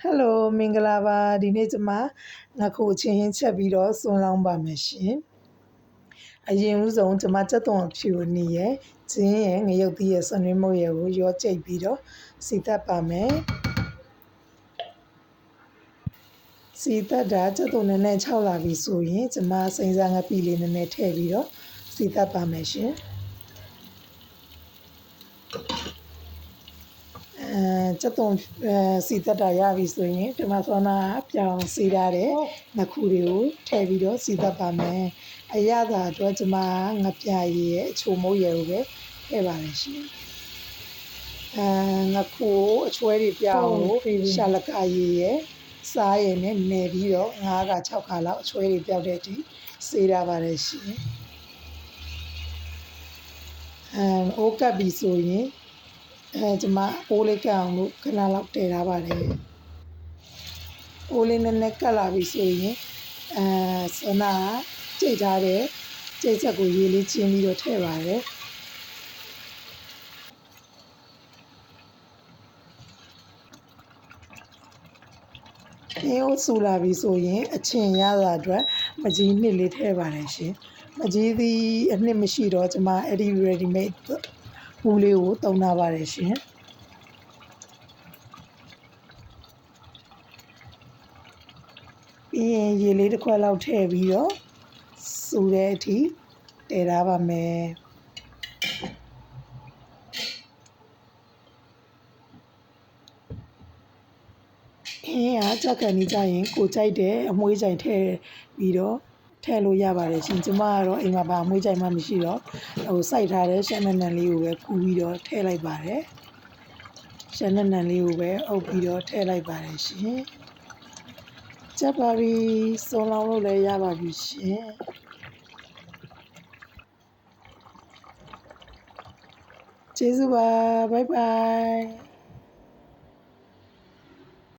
Hello မင်္ဂလာပါဒီနေ့ကျွန်မငါခုချင်းချင်းချက်ပြီးတော့စွန်းလောင်းပါမယ်ရှင်အရင်ဦးဆုံးကျွန်မစက်သွန်အဖြူနေရဲ့ကျင်းရဲ့ငရုတ်သီးရဲ့ဆွန်ရင်းမုတ်ရဲ့ကိုရောကြိတ်ပြီးတော့စီတက်ပါမယ်စီတက်တာစက်သွန်နည်းနည်းခြောက်လာပြီဆိုရင်ကျွန်မစိမ့်စားငပိလေးနည်းနည်းထည့်ပြီးတော့စီတက်ပါမယ်ရှင်စက်သွန်စီတက်တာရပြီဆိုရင်ဒီမှာဆောနာပြောင်းစီထားတဲ့ငခုတွေကိုထည့်ပြီးတော့စီတက်ပါမယ်အရသာအတွက်ကျွန်မငပြရည်ရဲ့အချိုမုတ်ရည်ကိုပဲထည့်ပါမယ်ရှင်ငခုအချွဲတွေပြောင်းလို့ရှာလကရည်ရဲ့စားရည်နဲ့နယ်ပြီးတော့5 6 ခါလောက်အချွဲတွေပြောက်တဲ့အထိစေးရပါတယ်ရှင်အိုးကပ်ပြီဆိုရင်ကျွန်မအိုးလေးကအောင်လို့ခဏလောက်တည်ထားပါတယ်အိုးလေးနည်းနည်းကတ်လာပြီဆိုရင်ဆနာကြိတ်ထားတဲ့ကြိတ်ချက်ကိုရေလေးချင်းပြီးတော့ထည့်ပါတယ်အင်းအိုးဆူလာပြီဆိုရင်အချင်ရတာအတွက်မကြီးနှစ်လေးထည့်ပါတယ်ရှင်မကြီးသည်အနှစ်မရှိတော့ကျွန်မအဲ့ဒီ ready made ဘူးလေးကိုတုံးထားပါတယ်ရှင်ပြီးရင်ရေလေးတစ်ခွက်လောက်ထည့်ပြီးတော့စူတဲ့အထိတည်ထားပါမယ်အင်းအားကြောက်ကန်နေကြရင်ကိုကြိုက်တဲ့အမွှေးကြိုင်ထည့်ပြီးတော့ထည့်လို့ရပါတယ်ရှင်ကျမကတော့အိမ်မှာဘာအမွှေးကြိုင်မှမရှိတော့စိုက်ထားတဲ့ရှမ်းနံလေးကိုပဲကူးပြီးတော့ထည့်လိုက်ပါတယ်ရှမ်းနံလေးကိုပဲအုပ်ပြီးတော့ထည့်လိုက်ပါတယ်ရှင်ချက်ပါပြီစွန်းလောင်းလို့လည်းရပါပြီရှင်ကျေးဇူးပါဘိုင်ဘိုင်